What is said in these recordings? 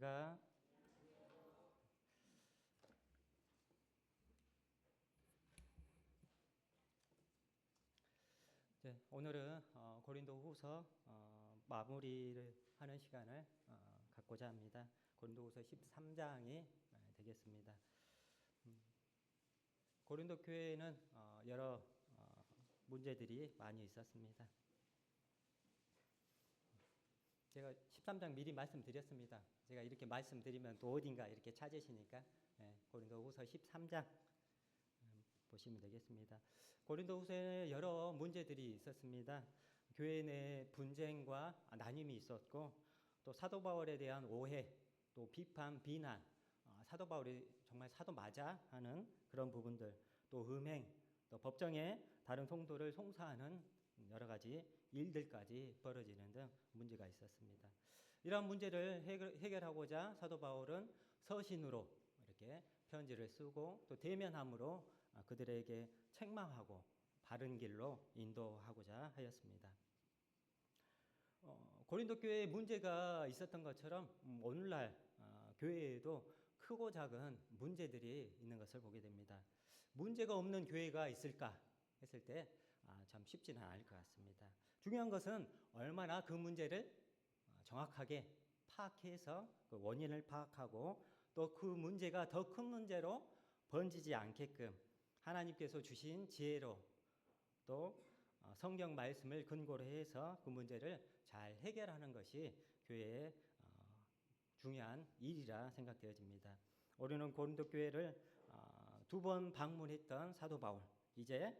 안녕하십니까? 오늘은 고린도후서 마무리를 하는 시간을 갖고자 합니다. 고린도후서 13장이 되겠습니다. 고린도 교회에는 여러 문제들이 많이 있었습니다. 제가 13장 미리 말씀드렸습니다. 제가 이렇게 말씀드리면 또 어딘가 이렇게 찾으시니까 고린도후서 13장 보시면 되겠습니다. 고린도후서에 여러 문제들이 있었습니다. 교회 내 분쟁과 나눔이 있었고, 또 사도 바울에 대한 오해, 또 비판, 비난, 사도 바울이 정말 사도 맞아 하는 그런 부분들, 또 음행, 또 법정에 다른 성도를 송사하는 여러 가지 일들까지 벌어지는 등 문제가 있었습니다. 이러한 문제를 해결하고자 사도 바울은 서신으로 이렇게 편지를 쓰고 또 대면함으로 그들에게 책망하고 바른 길로 인도하고자 하였습니다. 고린도 교회에 문제가 있었던 것처럼 오늘날 교회에도 크고 작은 문제들이 있는 것을 보게 됩니다. 문제가 없는 교회가 있을까 했을 때 참 쉽지는 않을 것 같습니다. 중요한 것은 얼마나 그 문제를 정확하게 파악해서 그 원인을 파악하고 또 그 문제가 더 큰 문제로 번지지 않게끔 하나님께서 주신 지혜로 또 성경 말씀을 근거로 해서 그 문제를 잘 해결하는 것이 교회의 중요한 일이라 생각되어집니다. 우리는 고린도 교회를 두 번 방문했던 사도 바울, 이제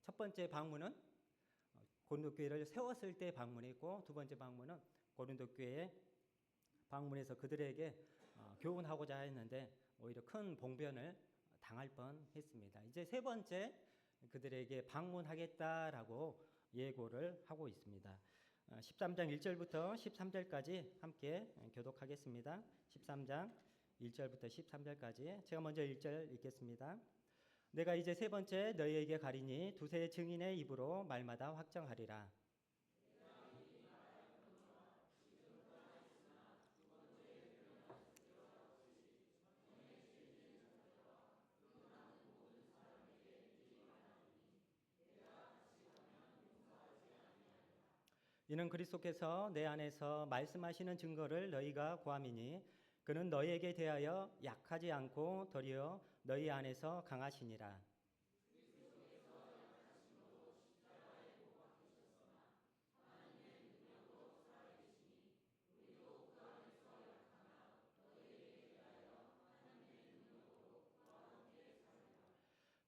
첫 번째 방문은 고린도 교회를 세웠을 때 방문했고, 두 번째 방문은 고린도 교회에 방문해서 그들에게 교훈하고자 했는데 오히려 큰 봉변을 당할 뻔했습니다. 이제 세 번째 그들에게 방문하겠다라고 예고를 하고 있습니다. 13장 1절부터 13절까지 함께 교독하겠습니다. 13장 1절부터 13절까지 제가 먼저 1절 읽겠습니다. 내가 이제 세 번째 너희에게 가리니 두세 증인의 입으로 말마다 확정하리라. 이는 그리스도께서 내 안에서 말씀하시는 증거를 너희가 구함이니 그는 너희에게 대하여 약하지 않고 도리어 너희 안에서 강하시니라.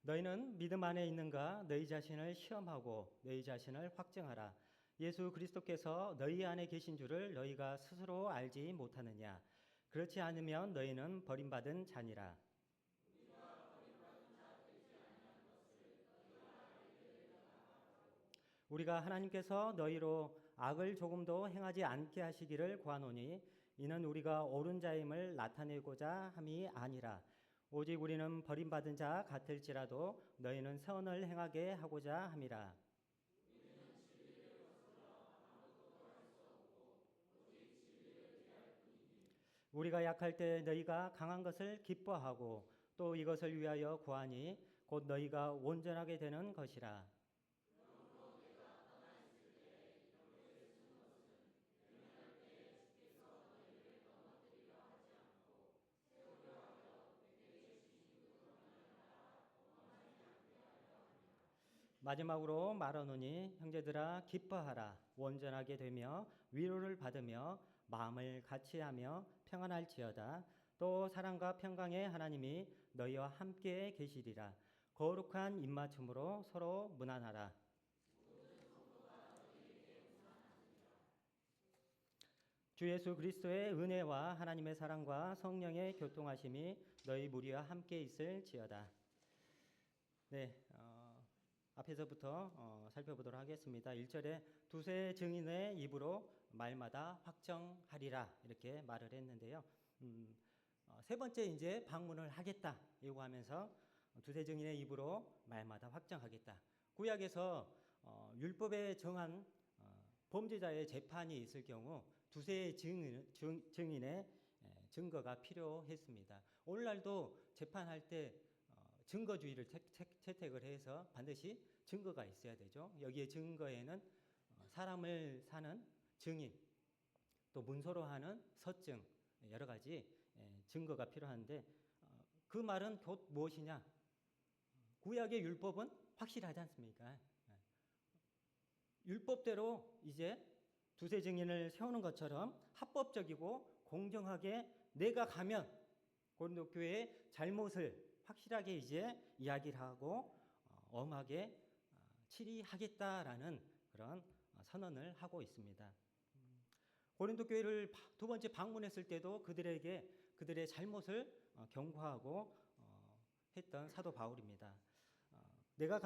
너희는 믿음 안에 있는가? 너희 자신을 시험하고 너희 자신을 확증하라. 예수 그리스도께서 너희 안에 계신 줄을 너희가 스스로 알지 못하느냐? 그렇지 않으면 너희는 버림받은 자니라. 우리가 하나님께서 너희로 악을 조금도 행하지 않게 하시기를 구하노니 이는 우리가 옳은 자임을 나타내고자 함이 아니라 오직 우리는 버림받은 자 같을지라도 너희는 선을 행하게 하고자 함이라. 우리가 약할 때 너희가 강한 것을 기뻐하고 또 이것을 위하여 구하니 곧 너희가 온전하게 되는 것이라. 마지막으로 말하노니 형제들아 기뻐하라. 온전하게 되며 위로를 받으며 마음을 같이하며 평안할지어다. 또 사랑과 평강의 하나님이 너희와 함께 계시리라. 거룩한 입맞춤으로 서로 문안하라. 주 예수 그리스도의 은혜와 하나님의 사랑과 성령의 교통하심이 너희 무리와 함께 있을지어다. 네, 앞에서부터 살펴보도록 하겠습니다. 1절에 두세 증인의 입으로 말마다 확정하리라 이렇게 말을 했는데요. 세 번째 이제 방문을 하겠다 요구하면서 두세 증인의 입으로 말마다 확정하겠다. 구약에서 율법에 정한 범죄자의 재판이 있을 경우 두세 증인의 증거가 필요했습니다. 오늘날도 재판할 때 증거주의를 채택을 해서 반드시 증거가 있어야 되죠. 여기에 증거에는 사람을 사는 증인, 또 문서로 하는 서증, 여러 가지 증거가 필요한데 그 말은 곧 무엇이냐? 구약의 율법은 확실하지 않습니까? 율법대로 이제 두세 증인을 세우는 것처럼 합법적이고 공정하게 내가 가면 고린도 교회의 잘못을 확실하게 이제 이야기를 하고 엄하게 치리하겠다라는 그런 선언을 하고 있습니다. 고린도 교회를 두 번째 방문했을 때도 그들의 잘못을 경고하고 했던 사도 바울입니다. 내가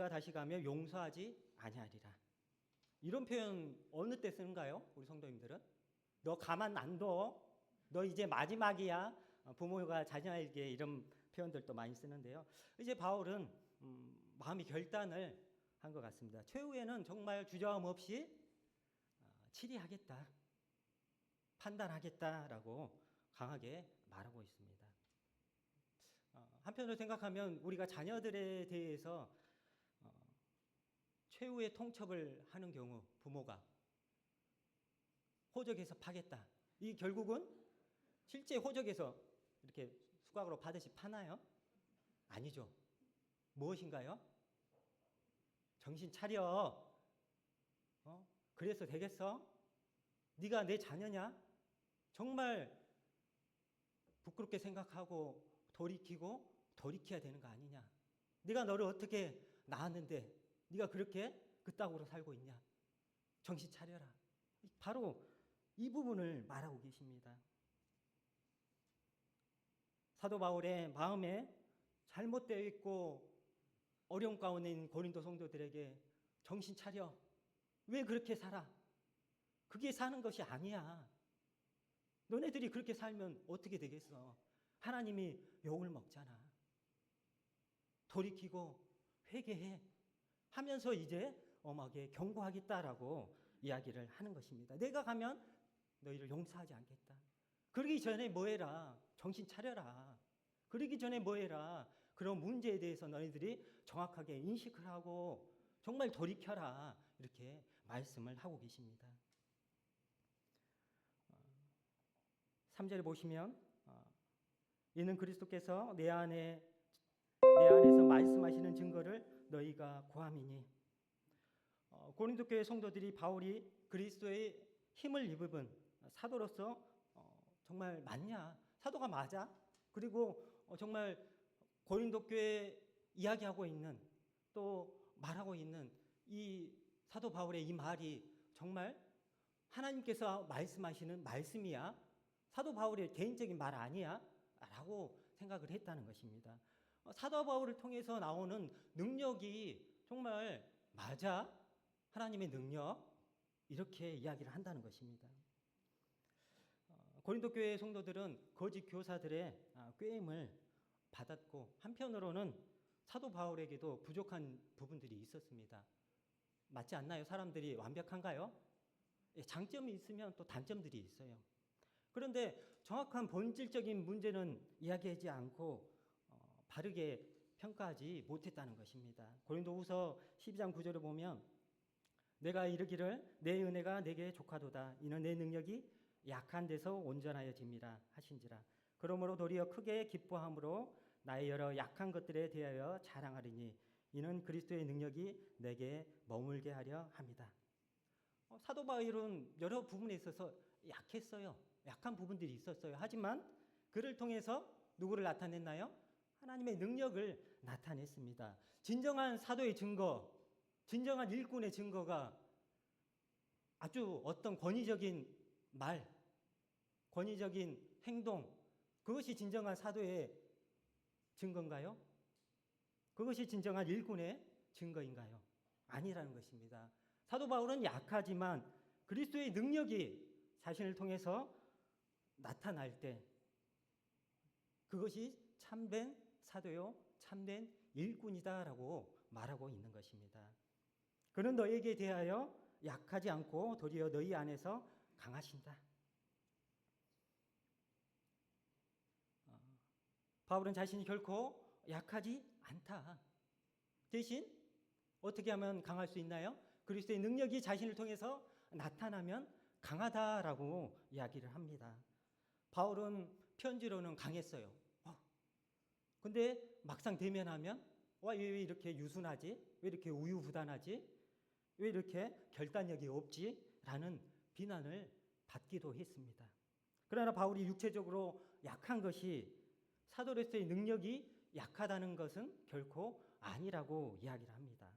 다시 가면 용서하지 아니하리라. 이런 표현 어느 때 쓰는가요? 우리 성도님들은? 너 가만 안 둬. 너 이제 마지막이야. 부모가 자녀에게 이런 표현들도 많이 쓰는데요. 이제 바울은 마음이 결단을 한 것 같습니다. 최후에는 정말 주저함 없이 치리하겠다, 판단하겠다라고 강하게 말하고 있습니다. 한편으로 생각하면 우리가 자녀들에 대해서 최후의 통첩을 하는 경우 부모가 호적에서 파겠다. 이 결국은 실제 호적에서 이렇게 수각으로 파듯이 파나요? 아니죠. 무엇인가요? 정신 차려. 그래서 되겠어? 네가 내 자녀냐? 정말 부끄럽게 생각하고 돌이켜야 되는 거 아니냐? 네가 너를 어떻게 낳았는데 네가 그렇게 그따구로 살고 있냐? 정신 차려라. 바로 이 부분을 말하고 계십니다. 사도 바울의 마음에 잘못되어 있고 어려움 가운데 있는 고린도 성도들에게 정신 차려. 왜 그렇게 살아? 그게 사는 것이 아니야. 너네들이 그렇게 살면 어떻게 되겠어? 하나님이 욕을 먹잖아. 돌이키고 회개해 하면서 이제 엄하게 경고하겠다라고 이야기를 하는 것입니다. 내가 가면 너희를 용서하지 않겠다. 그러기 전에 뭐해라? 정신 차려라. 그러기 전에 뭐해라? 그런 문제에 대해서 너희들이 정확하게 인식을 하고 정말 돌이켜라. 이렇게 말씀을 하고 계십니다. 3절에 보시면 이는 그리스도께서 내 안에서 말씀하시는 증거를 너희가 구함이니. 고린도 교회 성도들이 바울이 그리스도의 힘을 입은 사도로서 정말 맞냐? 사도가 맞아? 그리고 정말 고린도 교회 이야기하고 있는 또 말하고 있는 이 사도 바울의 이 말이 정말 하나님께서 말씀하시는 말씀이야? 사도 바울의 개인적인 말 아니야? 라고 생각을 했다는 것입니다. 사도 바울을 통해서 나오는 능력이 정말 맞아? 하나님의 능력? 이렇게 이야기를 한다는 것입니다. 고린도 교회 성도들은 거짓 교사들의 꾀임을 받았고 한편으로는 사도 바울에게도 부족한 부분들이 있었습니다. 맞지 않나요? 사람들이 완벽한가요? 장점이 있으면 또 단점들이 있어요. 그런데 정확한 본질적인 문제는 이야기하지 않고 바르게 평가하지 못했다는 것입니다. 고린도후서 12장 9절을 보면 내가 이르기를 내 은혜가 내게 족하도다. 이는 내 능력이 약한 데서 온전하여짐이라 하신지라. 그러므로 도리어 크게 기뻐함으로 나의 여러 약한 것들에 대하여 자랑하리니 이는 그리스도의 능력이 내게 머물게 하려 함이다. 사도 바울은 여러 부분에 있어서 약했어요. 약한 부분들이 있었어요. 하지만 그를 통해서 누구를 나타냈나요? 하나님의 능력을 나타냈습니다. 진정한 사도의 증거, 진정한 일꾼의 증거가 아주 어떤 권위적인 말, 권위적인 행동, 그것이 진정한 사도의 증거인가요? 그것이 진정한 일꾼의 증거인가요? 아니라는 것입니다. 사도 바울은 약하지만 그리스도의 능력이 자신을 통해서 나타날 때 그것이 참된 사도요, 참된 일꾼이다라고 말하고 있는 것입니다. 그는 너희에게 대하여 약하지 않고 도리어 너희 안에서 강하신다. 바울은 자신이 결코 약하지 않다. 대신 어떻게 하면 강할 수 있나요? 그리스도의 능력이 자신을 통해서 나타나면 강하다라고 이야기를 합니다. 바울은 편지로는 강했어요. 근데 막상 대면하면 왜 이렇게 유순하지? 왜 이렇게 우유부단하지? 왜 이렇게 결단력이 없지? 라는 비난을 받기도 했습니다. 그러나 바울이 육체적으로 약한 것이 사도로서의 능력이 약하다는 것은 결코 아니라고 이야기를 합니다.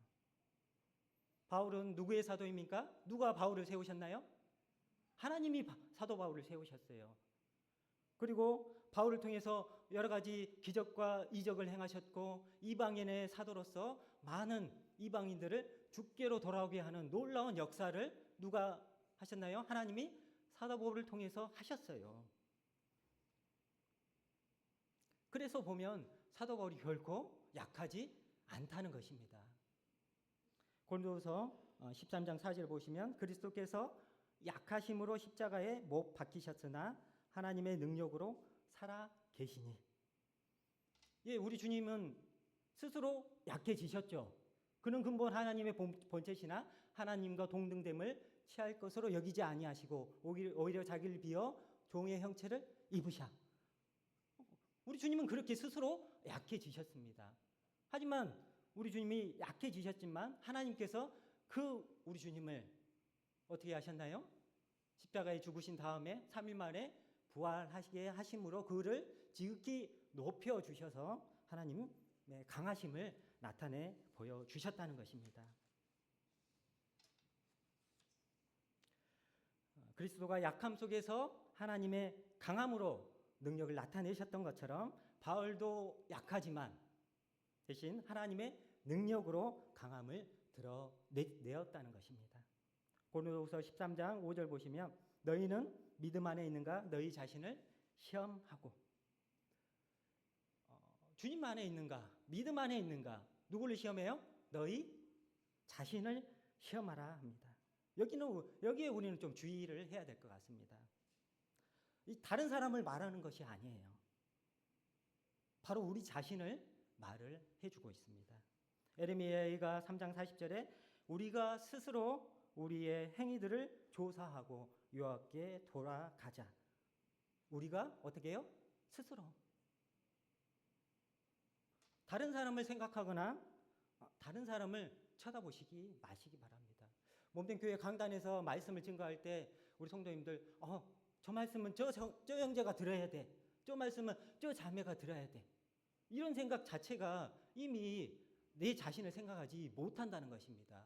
바울은 누구의 사도입니까? 누가 바울을 세우셨나요? 하나님이 사도 바울을 세우셨어요. 그리고 바울을 통해서 여러 가지 기적과 이적을 행하셨고 이방인의 사도로서 많은 이방인들을 주께로 돌아오게 하는 놀라운 역사를 누가 하셨나요? 하나님이 사도 바울을 통해서 하셨어요. 그래서 보면 사도 바울이 결코 약하지 않다는 것입니다. 고린도후서 13장 4절 보시면 그리스도께서 약하심으로 십자가에 못 박히셨으나 하나님의 능력으로 살아 계시니. 예, 우리 주님은 스스로 약해지셨죠. 그는 근본 하나님의 본체시나 하나님과 동등됨을 취할 것으로 여기지 아니하시고 오히려 자기를 비어 종의 형체를 입으셔. 우리 주님은 그렇게 스스로 약해지셨습니다. 하지만 우리 주님이 약해지셨지만 하나님께서 우리 주님을 어떻게 하셨나요? 십자가에 죽으신 다음에 3일 만에 부활하시게 하심으로 그를 지극히 높여주셔서 하나님의 강하심을 나타내 보여주셨다는 것입니다. 그리스도가 약함 속에서 하나님의 강함으로 능력을 나타내셨던 것처럼 바울도 약하지만 대신 하나님의 능력으로 강함을 드러내었다는 것입니다. 고린도후서 13장 5절 보시면 너희는 믿음 안에 있는가? 너희 자신을 시험하고. 주님 안에 있는가? 믿음 안에 있는가? 누구를 시험해요? 너희 자신을 시험하라 합니다. 여기에 우리는 좀 주의를 해야 될 것 같습니다. 다른 사람을 말하는 것이 아니에요. 바로 우리 자신을 말을 해주고 있습니다. 에레미야가 3장 40절에 우리가 스스로 우리의 행위들을 조사하고 여호와께 돌아가자. 우리가 어떻게 해요? 스스로. 다른 사람을 생각하거나 다른 사람을 쳐다보시기 마시기 바랍니다. 몸된 교회 강단에서 말씀을 증거할 때 우리 성도님들 저 말씀은 저 형제가 들어야 돼. 저 말씀은 저 자매가 들어야 돼. 이런 생각 자체가 이미 내 자신을 생각하지 못한다는 것입니다.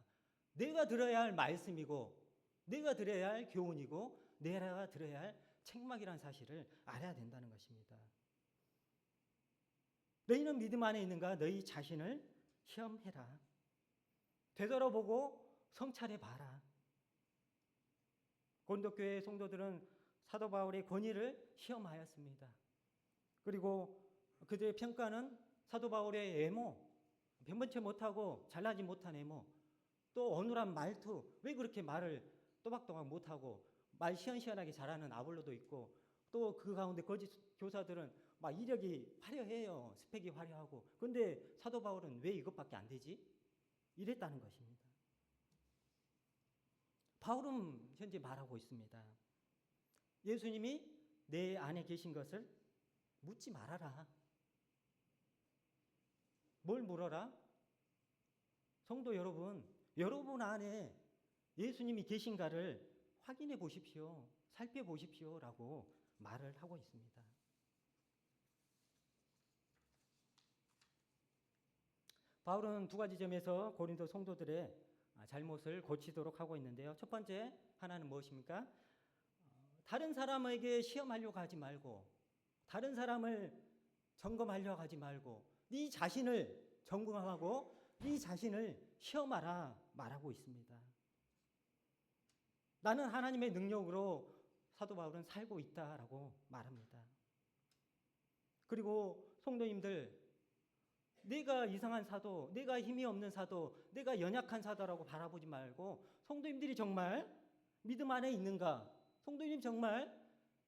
내가 들어야 할 말씀이고 내가 들어야 할 교훈이고 내가 들어야 할 책망이라는 사실을 알아야 된다는 것입니다. 너희는 믿음 안에 있는가? 너희 자신을 시험해라. 되돌아보고 성찰해 봐라. 고린도 교회 성도들은 사도 바울의 권위를 시험하였습니다. 그리고 그들의 평가는 사도 바울의 외모, 변변치 못하고 잘나지 못한 외모, 또 어눌한 말투, 왜 그렇게 말을 또박또박 못하고 말 시원시원하게 잘하는 아볼로도 있고 또 그 가운데 거짓 교사들은 막 이력이 화려해요. 스펙이 화려하고. 근데 사도 바울은 왜 이것밖에 안 되지? 이랬다는 것입니다. 바울은 현재 말하고 있습니다. 예수님이 내 안에 계신 것을 묻지 말아라. 뭘 물어라? 성도 여러분, 여러분 안에 예수님이 계신가를 확인해 보십시오. 살펴보십시오. 라고 말을 하고 있습니다. 바울은 두 가지 점에서 고린도 성도들의 잘못을 고치도록 하고 있는데요. 첫 번째 하나는 무엇입니까? 다른 사람에게 시험하려고 하지 말고 다른 사람을 점검하려고 하지 말고 네 자신을 점검하고 네 자신을 시험하라 말하고 있습니다. 나는 하나님의 능력으로 사도 바울은 살고 있다라고 말합니다. 그리고 성도님들, 내가 이상한 사도, 내가 힘이 없는 사도, 내가 연약한 사도라고 바라보지 말고 성도님들이 정말 믿음 안에 있는가? 성도님 정말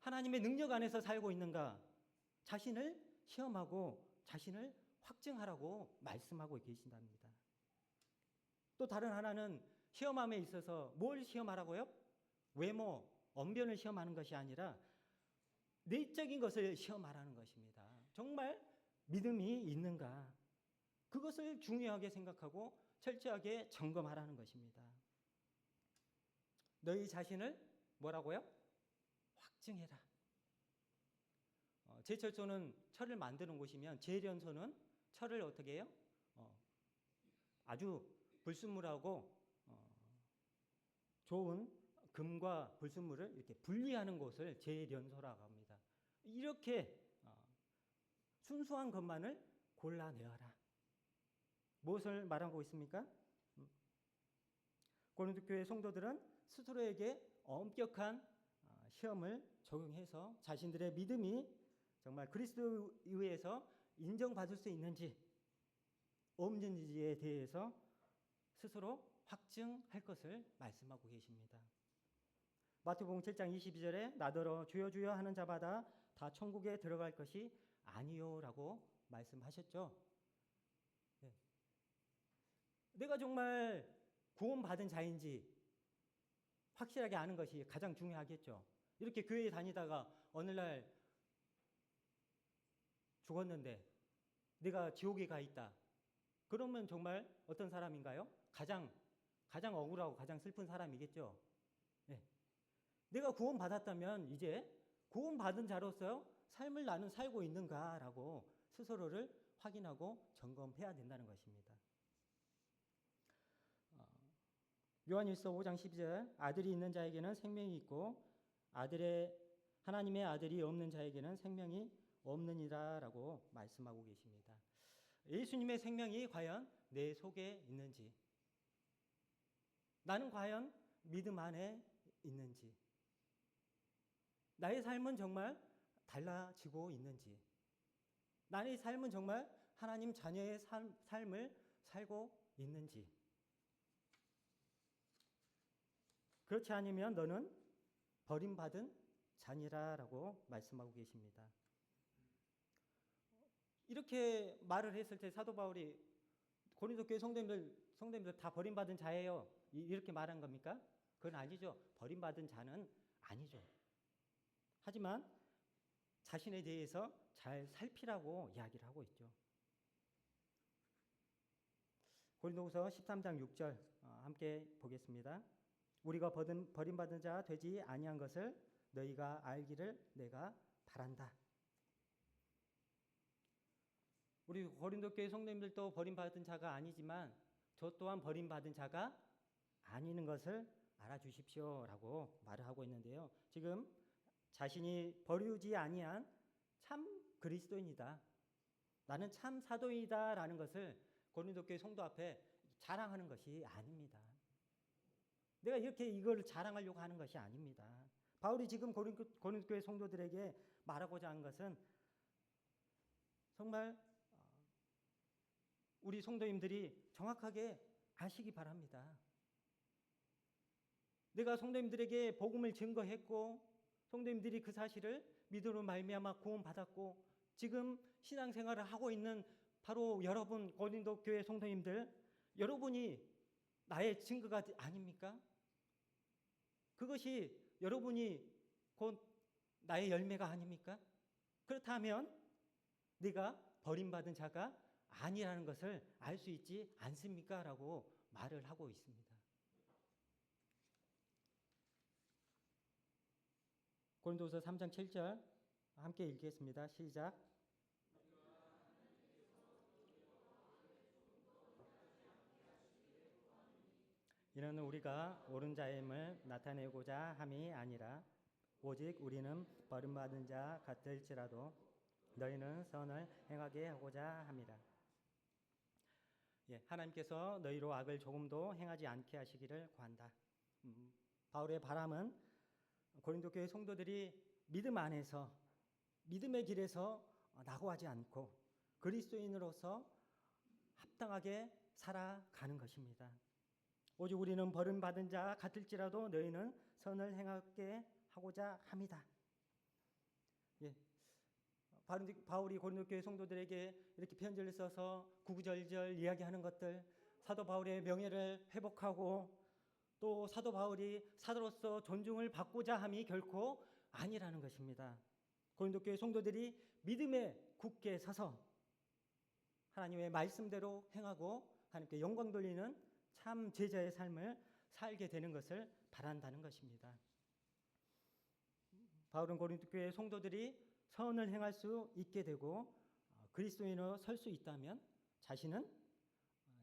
하나님의 능력 안에서 살고 있는가? 자신을 시험하고 자신을 확증하라고 말씀하고 계신답니다. 또 다른 하나는 시험함에 있어서 뭘 시험하라고요? 외모, 언변을 시험하는 것이 아니라 내적인 것을 시험하라는 것입니다. 정말 믿음이 있는가? 그것을 중요하게 생각하고 철저하게 점검하라는 것입니다. 너희 자신을 뭐라고요? 확증해라. 제철소는 철을 만드는 곳이면 제련소는 철을 어떻게 해요? 아주 불순물하고 좋은 금과 불순물을 이렇게 분리하는 곳을 제련소라고 합니다. 이렇게 순수한 것만을 골라내어라. 무엇을 말하고 있습니까? 고린도 교회 성도들은 스스로에게 엄격한 시험을 적용해서 자신들의 믿음이 정말 그리스도에 의해서 인정받을 수 있는지 없는지에 대해서 스스로 확증할 것을 말씀하고 계십니다. 마태복음 7장 22절에 나더러 주여 주여 하는 자마다 다 천국에 들어갈 것이 아니요라고 말씀하셨죠. 네. 내가 정말 구원받은 자인지 확실하게 아는 것이 가장 중요하겠죠. 이렇게 교회에 다니다가 어느 날 죽었는데 내가 지옥에 가 있다. 그러면 정말 어떤 사람인가요? 가장 억울하고 가장 슬픈 사람이겠죠. 네. 내가 구원받았다면 이제 구원받은 자로서 삶을 나는 살고 있는가라고 스스로를 확인하고 점검해야 된다는 것입니다. 요한일서 5장 12절 아들이 있는 자에게는 생명이 있고 하나님의 아들이 없는 자에게는 생명이 없느니라라고 말씀하고 계십니다. 예수님의 생명이 과연 내 속에 있는지, 나는 과연 믿음 안에 있는지, 나의 삶은 정말 달라지고 있는지, 나의 삶은 정말 하나님 자녀의 삶을 살고 있는지, 그렇지 않으면 너는 버림받은 자니라라고 말씀하고 계십니다. 이렇게 말을 했을 때 사도 바울이 고린도 교회 성도님들 다 버림받은 자예요. 이렇게 말한 겁니까? 그건 아니죠. 버림받은 자는 아니죠. 하지만 자신에 대해서 잘 살피라고 이야기를 하고 있죠. 고린도후서 13장 6절 함께 보겠습니다. 우리가 버림받은 자 되지 아니한 것을 너희가 알기를 내가 바란다. 우리 고린도 교회 성도님들도 버림받은 자가 아니지만 저 또한 버림받은 자가 아니는 것을 알아주십시오라고 말을 하고 있는데요. 지금 자신이 버리지 아니한 참 그리스도인이다. 나는 참 사도이다라는 것을 고린도 교회 성도 앞에 자랑하는 것이 아닙니다. 내가 이렇게 이걸 자랑하려고 하는 것이 아닙니다. 바울이 지금 고린도 교회 성도들에게 말하고자 하는 것은 정말 우리 성도님들이 정확하게 아시기 바랍니다. 내가 성도님들에게 복음을 증거했고 성도님들이 그 사실을 믿음으로 말미암아 구원받았고 지금 신앙생활을 하고 있는 바로 여러분 고린도 교회 성도님들, 여러분이 나의 증거가 아닙니까? 그것이 여러분이 곧 나의 열매가 아닙니까? 그렇다면 네가 버림받은 자가 아니라는 것을 알 수 있지 않습니까? 라고 말을 하고 있습니다. 고린도서 3장 7절 함께 읽겠습니다. 시작. 이는 우리가 옳은 자임을 나타내고자 함이 아니라 오직 우리는 버림받은 자 같을지라도 너희는 선을 행하게 하고자 함이라. 하나님께서 너희로 악을 조금도 행하지 않게 하시기를 구한다. 바울의 바람은 고린도 교회 성도들이 믿음 안에서 믿음의 길에서 낙오하지 않고 그리스도인으로서 합당하게 살아가는 것입니다. 오직 우리는 버림받은 자 같을지라도 너희는 선을 행하게 하고자 합니다. 바울이 고린도 교회 성도들에게 이렇게 편지를 써서 구구절절 이야기하는 것들, 사도 바울의 명예를 회복하고 또 사도 바울이 사도로서 존중을 받고자 함이 결코 아니라는 것입니다. 고린도 교회 성도들이 믿음에 굳게 서서 하나님의 말씀대로 행하고 하나님께 영광 돌리는 참 제자의 삶을 살게 되는 것을 바란다는 것입니다. 바울은 고린도 교회 성도들이 선을 행할 수 있게 되고 그리스도인으로 설 수 있다면 자신은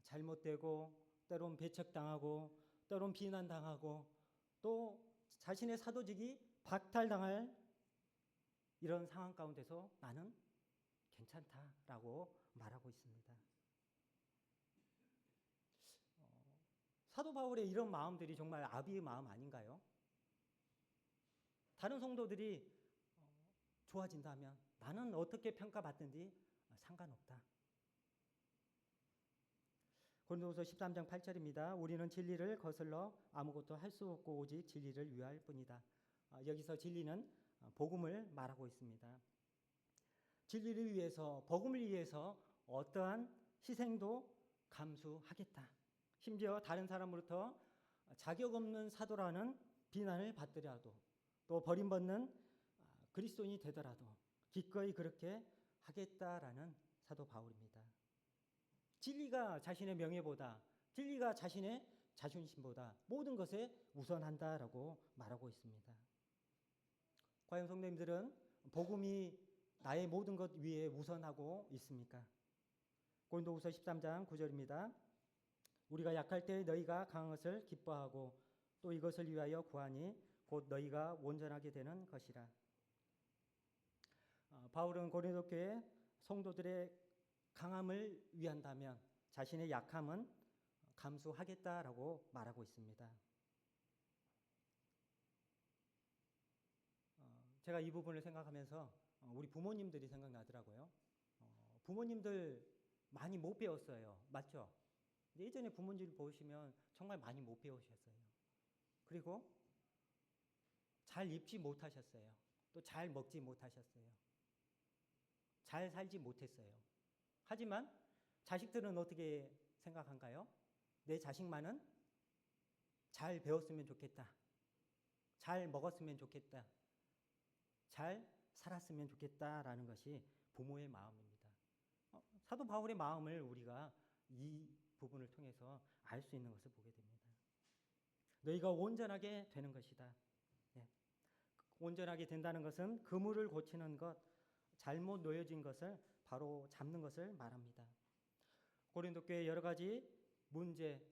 잘못되고 때론 배척당하고 때론 비난당하고 또 자신의 사도직이 박탈당할 이런 상황 가운데서 나는 괜찮다라고 말하고 있습니다. 사도 바울의 이런 마음들이 정말 아비의 마음 아닌가요? 다른 성도들이 좋아진다면 나는 어떻게 평가받든지 상관없다. 고린도후서 13장 8절입니다. 우리는 진리를 거슬러 아무것도 할 수 없고 오직 진리를 위할 뿐이다. 여기서 진리는 복음을 말하고 있습니다. 진리를 위해서, 복음을 위해서 어떠한 희생도 감수하겠다. 심지어 다른 사람으로부터 자격 없는 사도라는 비난을 받더라도 또 버림받는 그리스도인이 되더라도 기꺼이 그렇게 하겠다라는 사도 바울입니다. 진리가 자신의 명예보다, 진리가 자신의 자존심보다 모든 것에 우선한다라고 말하고 있습니다. 과연 성도님들은 복음이 나의 모든 것 위에 우선하고 있습니까? 고린도후서 13장 9절입니다. 우리가 약할 때 너희가 강한 것을 기뻐하고 또 이것을 위하여 구하니 곧 너희가 온전하게 되는 것이라. 바울은 고린도 교회 성도들의 강함을 위한다면 자신의 약함은 감수하겠다라고 말하고 있습니다. 제가 이 부분을 생각하면서 우리 부모님들이 생각나더라고요. 부모님들 많이 못 배웠어요. 맞죠? 예전에 부모님들 보시면 정말 많이 못 배우셨어요. 그리고 잘 입지 못하셨어요. 또 잘 먹지 못하셨어요. 잘 살지 못했어요. 하지만 자식들은 어떻게 생각한가요? 내 자식만은 잘 배웠으면 좋겠다. 잘 먹었으면 좋겠다. 잘 살았으면 좋겠다라는 것이 부모의 마음입니다. 사도 바울의 마음을 우리가 이 부분을 통해서 알 수 있는 것을 보게 됩니다. 너희가 온전하게 되는 것이다. 네. 온전하게 된다는 것은 그물을 고치는 것, 잘못 놓여진 것을 바로 잡는 것을 말합니다. 고린도 교회 여러 가지 문제,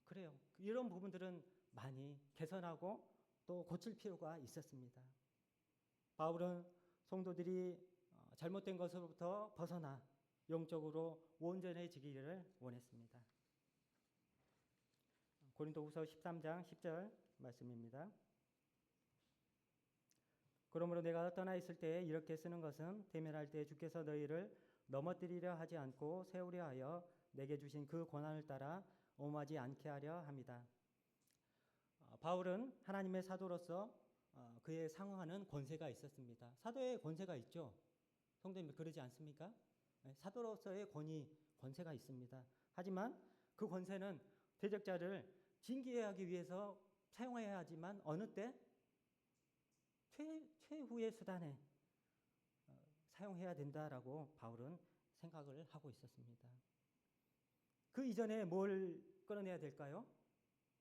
그래요. 이런 부분들은 많이 개선하고 또 고칠 필요가 있었습니다. 바울은 성도들이 잘못된 것으로부터 벗어나 영적으로 온전해지기를 원했습니다. 고린도후서 13장 10절 말씀입니다. 그러므로 내가 떠나 있을 때에 이렇게 쓰는 것은 대면할 때 주께서 너희를 넘어뜨리려 하지 않고 세우려 하여 내게 주신 그 권한을 따라 엄하지 않게 하려 합니다. 바울은 하나님의 사도로서 그에 상응하는 권세가 있었습니다. 사도의 권세가 있죠. 성도님 그러지 않습니까? 사도로서의 권세가 있습니다. 하지만 그 권세는 대적자를 징계하기 위해서 사용해야 하지만 어느 때 최후의 수단에 사용해야 된다라고 바울은 생각을 하고 있었습니다. 그 이전에 뭘 끌어내야 될까요?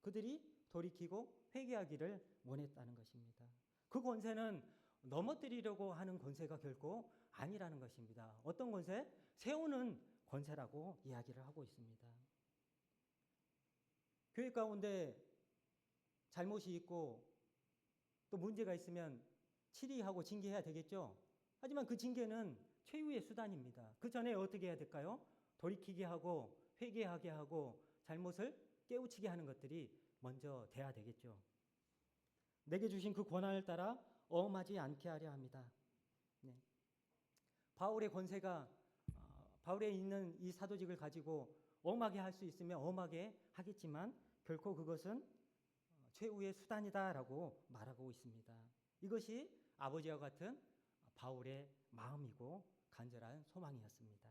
그들이 돌이키고 회개하기를 원했다는 것입니다. 그 권세는 넘어뜨리려고 하는 권세가 결코 아니라는 것입니다. 어떤 권세? 세우는 권세라고 이야기를 하고 있습니다. 교회 가운데 잘못이 있고 또 문제가 있으면 치리하고 징계해야 되겠죠. 하지만 그 징계는 최후의 수단입니다. 그 전에 어떻게 해야 될까요? 돌이키게 하고 회개하게 하고 잘못을 깨우치게 하는 것들이 먼저 돼야 되겠죠. 내게 주신 그 권한을 따라 엄하지 않게 하려 합니다. 네. 바울의 권세가 바울에 있는 이 사도직을 가지고 엄하게 할 수 있으면 엄하게 하겠지만 결코 그것은 최후의 수단이다라고 말하고 있습니다. 이것이 아버지와 같은 바울의 마음이고 간절한 소망이었습니다.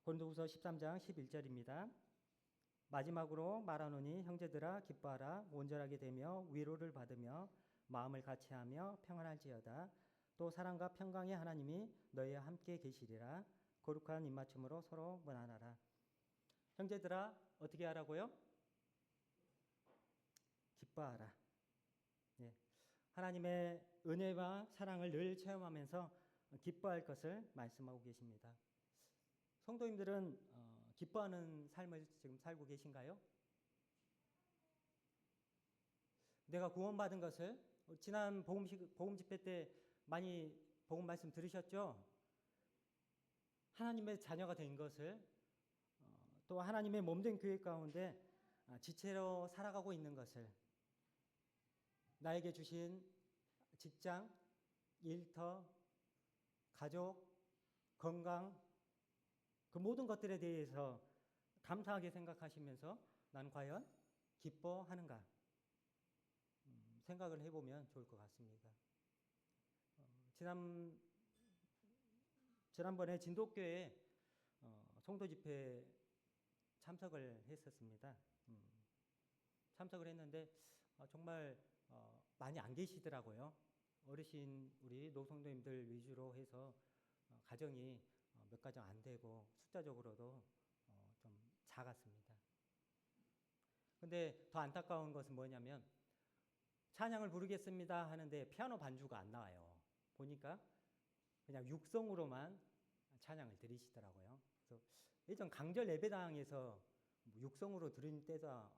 고린도후서 13장 11절입니다. 마지막으로 말하노니 형제들아 기뻐하라. 온전하게 되며 위로를 받으며 마음을 같이하며 평안할지어다. 또 사랑과 평강의 하나님이 너희와 함께 계시리라. 거룩한 입맞춤으로 서로 문안하라. 형제들아 어떻게 하라고요? 기뻐하라. 예. 하나님의 은혜와 사랑을 늘 체험하면서 기뻐할 것을 말씀하고 계십니다. 성도님들은 기뻐하는 삶을 지금 살고 계신가요? 내가 구원받은 것을 지난 복음 집회 때 많이 복음 말씀 들으셨죠? 하나님의 자녀가 된 것을 또 하나님의 몸된 교회 가운데 지체로 살아가고 있는 것을 나에게 주신 직장, 일터, 가족, 건강 그 모든 것들에 대해서 감사하게 생각하시면서 나는 과연 기뻐하는가 생각을 해보면 좋을 것 같습니다. 지난번에 진도교회 성도 집회 참석을 했었습니다. 참석을 했는데 정말 많이 안 계시더라고요. 어르신 우리 노성도님들 위주로 해서 가정이 몇 가정 안 되고 숫자적으로도 좀 작았습니다. 근데 더 안타까운 것은 뭐냐면 찬양을 부르겠습니다 하는데 피아노 반주가 안 나와요. 보니까 그냥 육성으로만 찬양을 드리시더라고요. 그래서 예전 강절 예배당에서 육성으로 드린 때가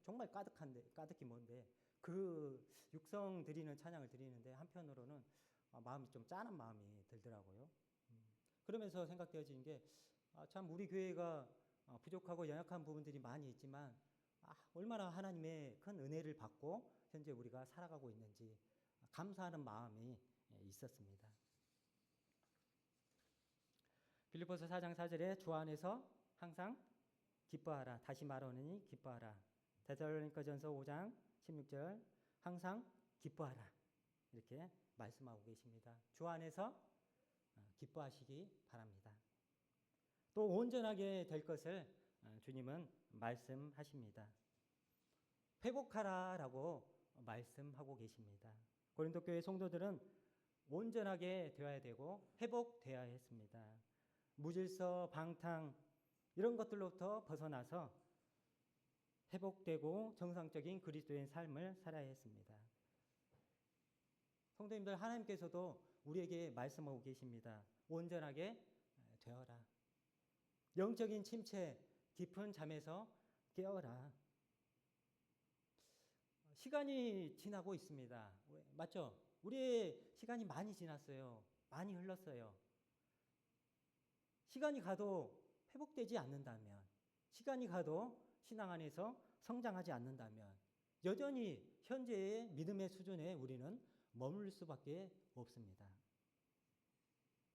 정말 까득히 뭔데 그 육성 드리는 찬양을 드리는데 한편으로는 마음이 좀 짠한 마음이 들더라고요. 그러면서 생각되어지는 게 참 우리 교회가 부족하고 연약한 부분들이 많이 있지만 얼마나 하나님의 큰 은혜를 받고 현재 우리가 살아가고 있는지 감사하는 마음이 있었습니다. 빌립보서 4장 4절에 주 안에서 항상 기뻐하라. 다시 말하노니 기뻐하라. 데살로니가전서 5장 16절 항상 기뻐하라. 이렇게 말씀하고 계십니다. 주 안에서 기뻐하시기 바랍니다. 또 온전하게 될 것을 주님은 말씀하십니다. 회복하라라고 말씀하고 계십니다. 고린도 교회 성도들은 온전하게 되어야 되고 회복되어야 했습니다. 무질서, 방탕 이런 것들로부터 벗어나서 회복되고 정상적인 그리스도인 삶을 살아야 했습니다. 성도님들 하나님께서도 우리에게 말씀하고 계십니다. 온전하게 되어라. 영적인 침체, 깊은 잠에서 깨어라. 시간이 지나고 있습니다. 맞죠? 우리의 시간이 많이 지났어요. 많이 흘렀어요. 시간이 가도 회복되지 않는다면, 시간이 가도 신앙 안에서 성장하지 않는다면 여전히 현재의 믿음의 수준에 우리는 머물 수밖에 없습니다.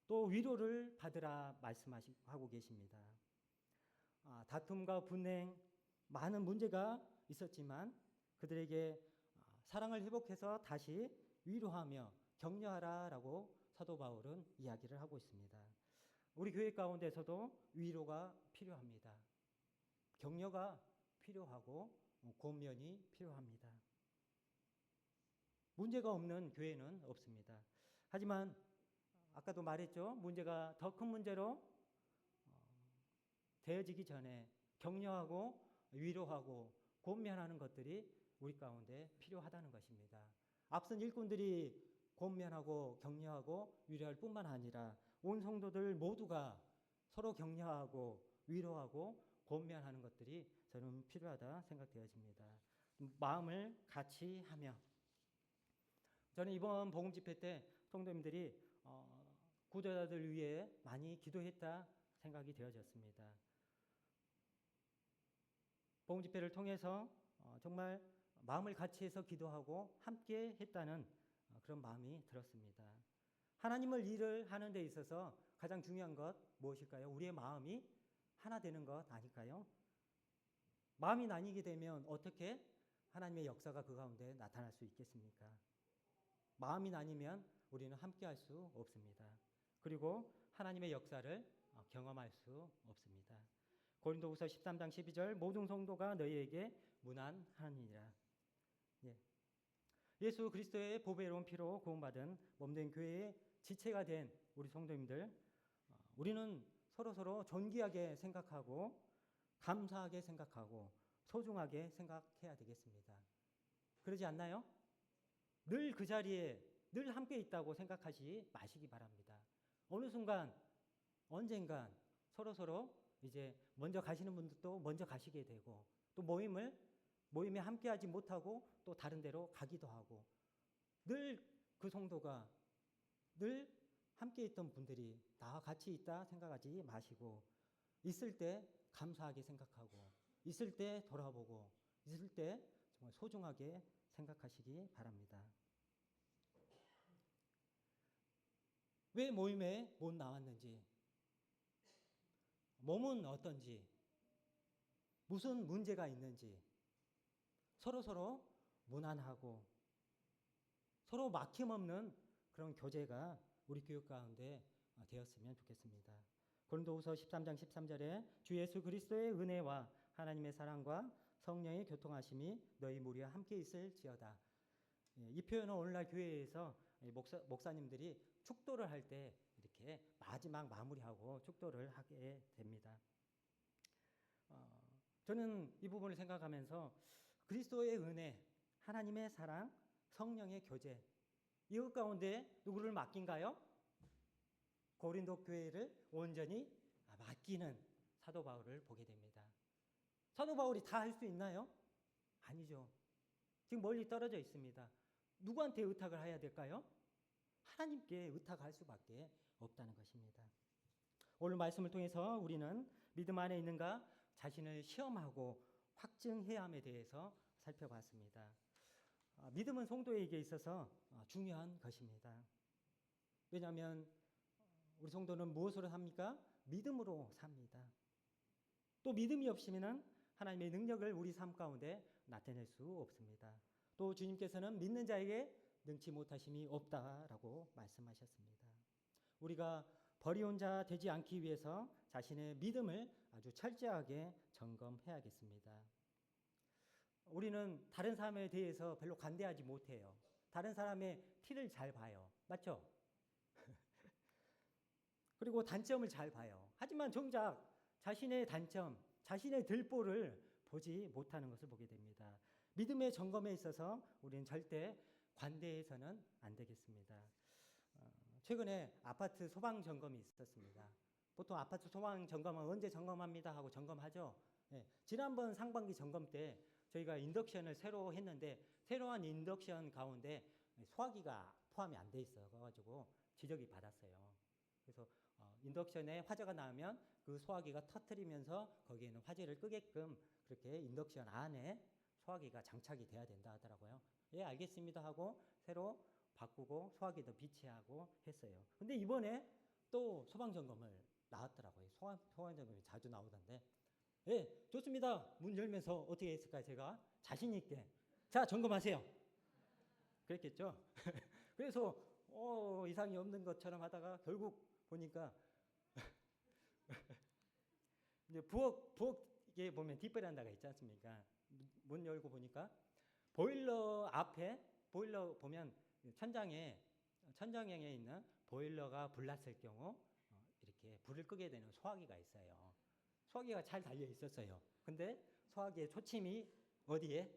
또 위로를 받으라 말씀하고 계십니다. 다툼과 분행, 많은 문제가 있었지만 그들에게 사랑을 회복해서 다시 위로하며 격려하라라고 사도 바울은 이야기를 하고 있습니다. 우리 교회 가운데서도 위로가 필요합니다. 격려가 필요하고 권면이 필요합니다. 문제가 없는 교회는 없습니다. 하지만 아까도 말했죠. 문제가 더 큰 문제로 되어지기 전에 격려하고 위로하고 권면하는 것들이 우리 가운데 필요하다는 것입니다. 앞선 일꾼들이 권면하고 격려하고 위로할 뿐만 아니라 온 성도들 모두가 서로 격려하고 위로하고 권면하는 것들이 저는 필요하다 생각되어집니다. 마음을 같이 하며 저는 이번 복음 집회 때 성도님들이 구조자들 위해 많이 기도했다 생각이 되어졌습니다. 복음 집회를 통해서 정말 마음을 같이 해서 기도하고 함께 했다는 그런 마음이 들었습니다. 하나님을 일을 하는 데 있어서 가장 중요한 것 무엇일까요? 우리의 마음이 하나 되는 것 아닐까요? 마음이 나뉘게 되면 어떻게 하나님의 역사가 그 가운데 나타날 수 있겠습니까? 마음이 나뉘면 우리는 함께할 수 없습니다. 그리고 하나님의 역사를 경험할 수 없습니다. 고린도후서 13장 12절 모든 성도가 너희에게 문안하니라. 예. 예수 그리스도의 보배로운 피로 구원받은 몸된 교회의 지체가 된 우리 성도님들, 우리는 서로 존귀하게 생각하고 감사하게 생각하고 소중하게 생각해야 되겠습니다. 그러지 않나요? 늘 그 자리에 늘 함께 있다고 생각하지 마시기 바랍니다. 어느 순간 언젠간 서로 이제 먼저 가시는 분들도 먼저 가시게 되고 또 모임에 함께하지 못하고 또 다른 데로 가기도 하고 늘 그 성도가 늘 함께 있던 분들이 나와 같이 있다 생각하지 마시고 있을 때 감사하게 생각하고 있을 때 돌아보고 있을 때 정말 소중하게 생각하시기 바랍니다. 왜 모임에 못 나왔는지, 몸은 어떤지, 무슨 문제가 있는지 서로 무난하고 서로 막힘없는 그런 교제가 우리 교육 가운데 되었으면 좋겠습니다. 고린도후서 13장 13절에 주 예수 그리스도의 은혜와 하나님의 사랑과 성령의 교통하심이 너희 무리와 함께 있을지어다. 이 표현은 오늘날 교회에서 목사님들이 축도를 할 때 이렇게 마지막 마무리하고 축도를 하게 됩니다. 저는 이 부분을 생각하면서 그리스도의 은혜, 하나님의 사랑, 성령의 교제 이것 가운데 누구를 맡긴가요? 고린도 교회를 온전히 맡기는 사도 바울을 보게 됩니다. 사도 바울이 다 할 수 있나요? 아니죠. 지금 멀리 떨어져 있습니다. 누구한테 의탁을 해야 될까요? 하나님께 의탁할 수밖에 없다는 것입니다. 오늘 말씀을 통해서 우리는 믿음 안에 있는가 자신을 시험하고 확증해야 함에 대해서 살펴봤습니다. 믿음은 성도에게 있어서 중요한 것입니다. 왜냐하면 우리 성도는 무엇으로 삽니까? 믿음으로 삽니다. 또 믿음이 없으면 하나님의 능력을 우리 삶 가운데 나타낼 수 없습니다. 또 주님께서는 믿는 자에게 능치 못하심이 없다라고 말씀하셨습니다. 우리가 버리온 자 되지 않기 위해서 자신의 믿음을 아주 철저하게 점검해야겠습니다. 우리는 다른 사람에 대해서 별로 관대하지 못해요. 다른 사람의 티를 잘 봐요. 맞죠? 그리고 단점을 잘 봐요. 하지만 정작 자신의 단점, 자신의 들보를 보지 못하는 것을 보게 됩니다. 믿음의 점검에 있어서 우리는 절대 관대해서는 안 되겠습니다. 최근에 아파트 소방 점검이 있었습니다. 보통 아파트 소방 점검은 언제 점검합니다 하고 점검하죠. 네. 지난번 상반기 점검 때 저희가 인덕션을 새로 했는데 새로운 인덕션 가운데 소화기가 포함이 안 돼 있어가지고 지적이 받았어요. 그래서 인덕션에 화재가 나면 그 소화기가 터뜨리면서 거기에는 화재를 끄게끔 그렇게 인덕션 안에 소화기가 장착이 돼야 된다 하더라고요. 예, 알겠습니다 하고 새로 바꾸고 소화기도 비치하고 했어요. 근데 이번에 또 소방점검을 나왔더라고요. 소방점검이 자주 나오던데 예, 좋습니다. 문 열면서 어떻게 했을까요? 제가 자신 있게 자, 점검하세요. 그랬겠죠? 그래서 이상이 없는 것처럼 하다가 결국 보니까 이제 부엌에 보면 뒷베란다가 있지 않습니까? 문 열고 보니까 보일러 앞에 보일러 보면 천장에 있는 보일러가 불났을 경우 이렇게 불을 끄게 되는 소화기가 있어요. 소화기가 잘 달려 있었어요. 근데 소화기의 초침이 어디에?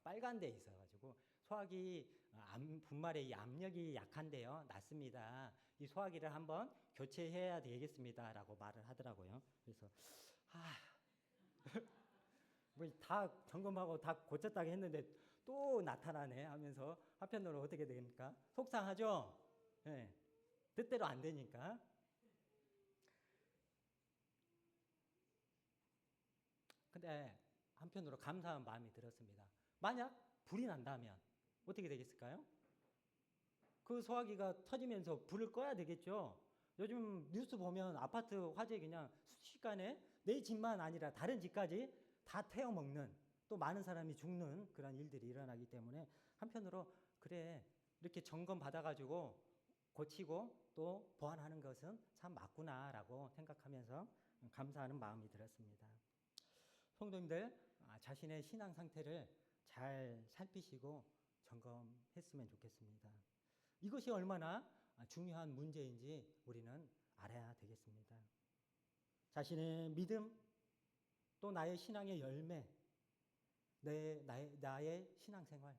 빨간 데 있어가지고 소화기 분말의 이 압력이 약한데요. 낮습니다. 이 소화기를 한번 교체해야 되겠습니다라고 말을 하더라고요. 그래서 뭐 다 점검하고 다 고쳤다고 했는데 또 나타나네 하면서 한편으로 어떻게 됩니까? 속상하죠? 네. 뜻대로 안 되니까. 근데 한편으로 감사한 마음이 들었습니다. 만약 불이 난다면 어떻게 되겠을까요? 그 소화기가 터지면서 불을 꺼야 되겠죠. 요즘 뉴스 보면 아파트 화재 그냥 순식간에 내 집만 아니라 다른 집까지 다 태워먹는 또 많은 사람이 죽는 그런 일들이 일어나기 때문에 한편으로 그래 이렇게 점검 받아가지고 고치고 또 보완하는 것은 참 맞구나라고 생각하면서 감사하는 마음이 들었습니다. 성도님들, 자신의 신앙 상태를 잘 살피시고 점검했으면 좋겠습니다. 이것이 얼마나 중요한 문제인지 우리는 알아야 되겠습니다. 자신의 믿음, 또 나의 신앙의 열매, 나의 신앙생활,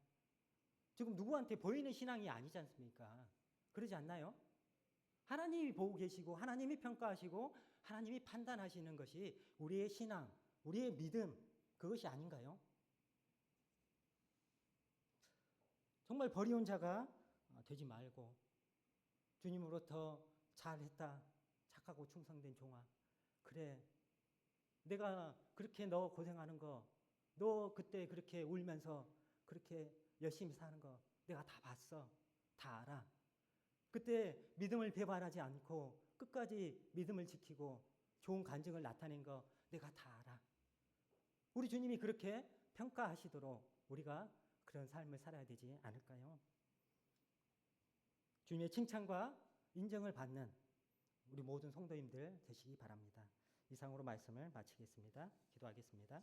지금 누구한테 보이는 신앙이 아니지 않습니까? 그러지 않나요? 하나님이 보고 계시고 하나님이 평가하시고 하나님이 판단하시는 것이 우리의 신앙, 우리의 믿음, 그것이 아닌가요? 정말 버리온 자가 되지 말고 주님으로부터 잘했다, 착하고 충성된 종아, 그래, 내가 그렇게 너 고생하는 거, 너 그때 그렇게 울면서 그렇게 열심히 사는 거 내가 다 봤어, 다 알아. 그때 믿음을 배반하지 않고 끝까지 믿음을 지키고 좋은 간증을 나타낸 거 내가 다 알아. 우리 주님이 그렇게 평가하시도록 우리가 그런 삶을 살아야 되지 않을까요? 주님의 칭찬과 인정을 받는 우리 모든 성도님들 되시기 바랍니다. 이상으로 말씀을 마치겠습니다. 기도하겠습니다.